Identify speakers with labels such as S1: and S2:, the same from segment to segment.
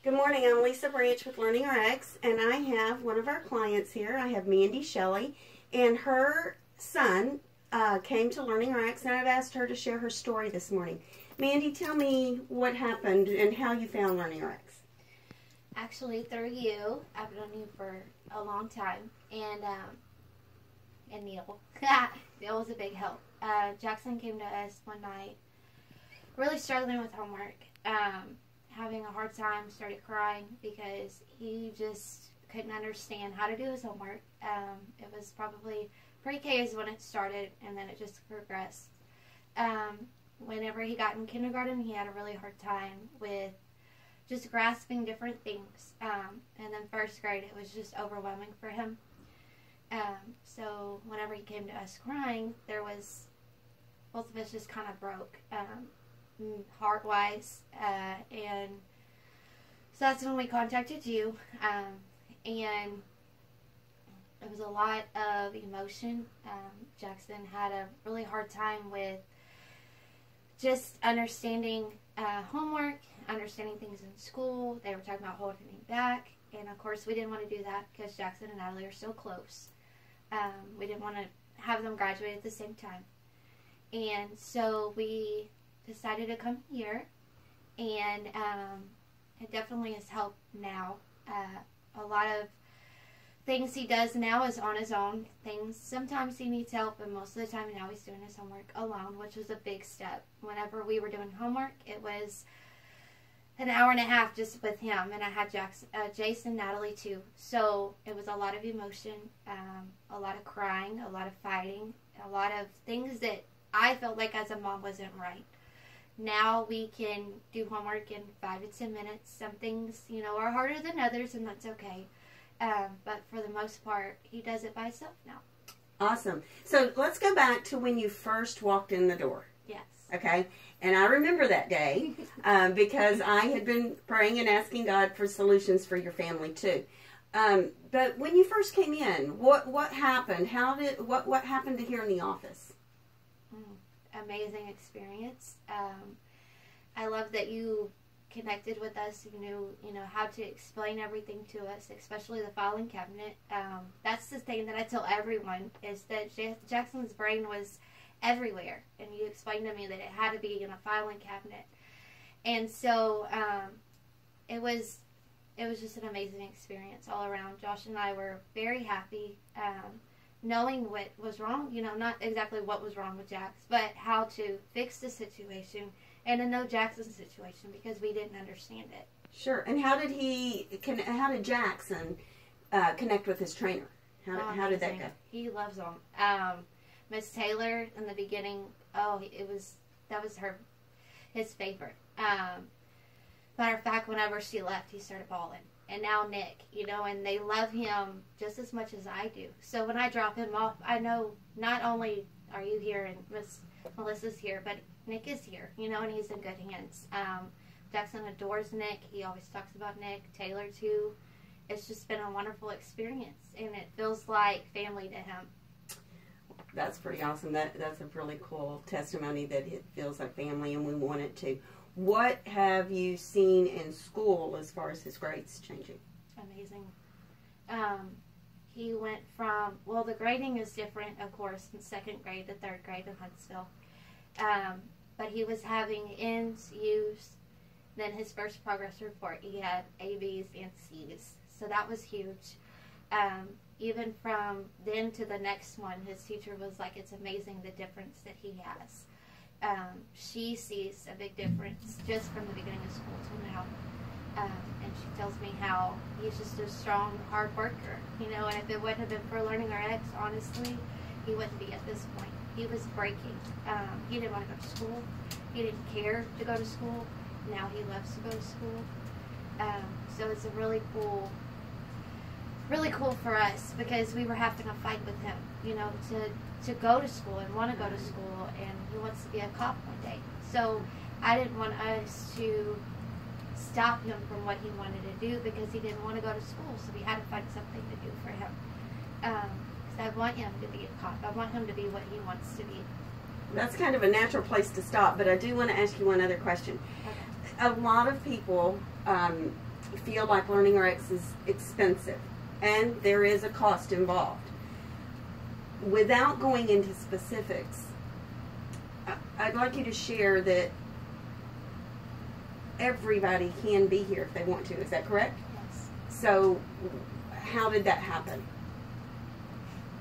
S1: Good morning, I'm Lisa Branch with LearningRx, and I have one of our clients here. I have Mandy Shelley, and her son came to LearningRx, and I've asked her to share her story this morning. Mandy, tell me what happened and how you found LearningRx.
S2: Actually, through you. I've known you for a long time, and Neil. Neil was a big help. Jackson came to us one night, really struggling with homework. Having a hard time, started crying because he just couldn't understand how to do his homework. It was probably pre-K is when it started, and then it just progressed. Whenever he got in kindergarten, he had a really hard time with just grasping different things. And then first grade, it was just overwhelming for him. So whenever he came to us crying, both of us just kind of broke. Heart-wise, and so that's when we contacted you, and it was a lot of emotion. Jackson had a really hard time with just understanding homework, understanding things in school. They were talking about holding him back, and of course we didn't want to do that because Jackson and Natalie are so close. We didn't want to have them graduate at the same time, and so we decided to come here, and it definitely has helped now. A lot of things he does now is on his own. Sometimes he needs help, and most of the time now he's doing his homework alone, which was a big step. Whenever we were doing homework, it was an hour and a half just with him, and I had Jason, Natalie too. So it was a lot of emotion, a lot of crying, a lot of fighting, a lot of things that I felt like as a mom wasn't right. Now we can do homework in 5 to 10 minutes. Some things, are harder than others, and that's okay. But for the most part, he does it by himself now.
S1: Awesome. So let's go back to when you first walked in the door.
S2: Yes.
S1: Okay? And I remember that day because I had been praying and asking God for solutions for your family too. But when you first came in, what happened? What happened to here in the office?
S2: Amazing experience. I love that you connected with us. You knew how to explain everything to us, especially the filing cabinet. That's the thing that I tell everyone is that Jackson's brain was everywhere, and you explained to me that it had to be in a filing cabinet. And so it was just an amazing experience all around. Josh and I were very happy. Knowing what was wrong, not exactly what was wrong with Jax, but how to fix the situation and to know Jackson's situation because we didn't understand it.
S1: Sure. And how did Jackson connect with his trainer? How did that go?
S2: He loves him. Miss Taylor in the beginning, that was his favorite. Matter of fact, whenever she left, he started bawling. And now Nick, and they love him just as much as I do. So when I drop him off, I know not only are you here and Miss Melissa's here, but Nick is here, and he's in good hands. Jackson adores Nick. He always talks about Nick. Taylor, too. It's just been a wonderful experience, and it feels like family to him.
S1: That's pretty awesome. That's a really cool testimony that it feels like family, and we want it to. What have you seen in school as far as his grades changing?
S2: Amazing. He went from, the grading is different, of course, from 2nd grade to 3rd grade in Huntsville. But he was having N's, U's. Then his first progress report, he had A, B's, and C's. So that was huge. Even from then to the next one, his teacher was like, it's amazing the difference that he has. She sees a big difference just from the beginning of school to now. And she tells me how he's just a strong, hard worker, and if it wouldn't have been for LearningRx, honestly, he wouldn't be at this point. He was breaking. He didn't want to go to school. He didn't care to go to school. Now he loves to go to school. So it's a really cool for us because we were having a fight with him, to go to school and want to go to school, and he wants to be a cop one day. So I didn't want us to stop him from what he wanted to do because he didn't want to go to school, so we had to find something to do for him. Because I want him to be a cop. I want him to be what he wants to be.
S1: That's kind of a natural place to stop, but I do want to ask you one other question.
S2: Okay.
S1: A lot of people feel like LearningRx is expensive, and there is a cost involved. Without going into specifics, I'd like you to share that everybody can be here if they want to. Is that correct?
S2: Yes.
S1: So, how did that happen?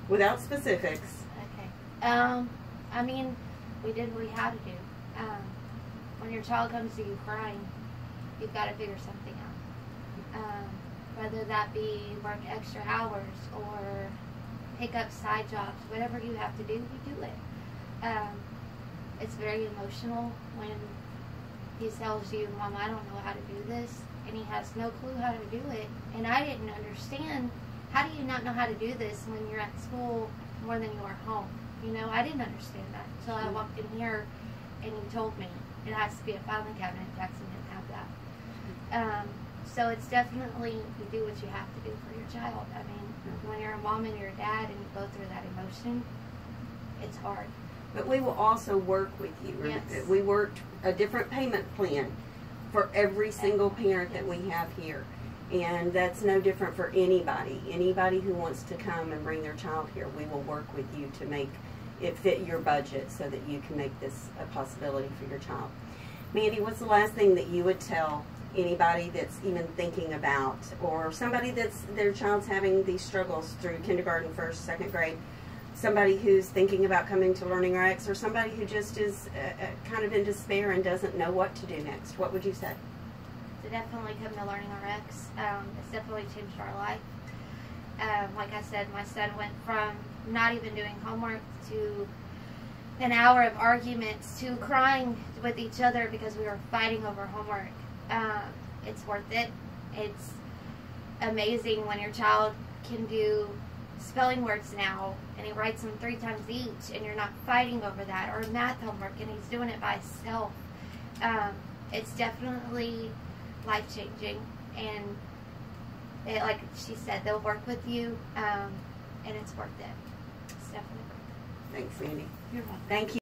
S1: Without specifics.
S2: Okay. I mean, we did what we had to do. When your child comes to you crying, you've got to figure something out. Whether that be work extra hours or pick up side jobs, whatever you have to do, you do it. It's very emotional when he tells you, Mom, I don't know how to do this, and he has no clue how to do it. And I didn't understand, how do you not know how to do this when you're at school more than you are home? You know, I didn't understand that until I walked in here and he told me it has to be a filing cabinet. Jackson didn't have that. So it's definitely, you do what you have to do for your child. I mean, when you're a mom and you're a dad and you go through that emotion, it's hard.
S1: But we will also work with you.
S2: Yes.
S1: We worked a different payment plan for every single parent that we have here. And that's no different for anybody. Anybody who wants to come and bring their child here, we will work with you to make it fit your budget so that you can make this a possibility for your child. Mandy, what's the last thing that you would tell anybody that's even thinking about, or somebody that's their child's having these struggles through kindergarten, first, second grade, somebody who's thinking about coming to LearningRx, or somebody who just is kind of in despair and doesn't know what to do next? What would you say?
S2: To definitely come to LearningRx. It's definitely changed our life. Like I said, my son went from not even doing homework to an hour of arguments to crying with each other because we were fighting over homework. It's worth it. It's amazing when your child can do spelling words now and he writes them 3 times each and you're not fighting over that, or math homework and he's doing it by himself. It's definitely life-changing, and like she said, they'll work with you, and it's worth it. It's definitely worth it.
S1: Thanks, Mandy.
S2: You're welcome.
S1: Thank you.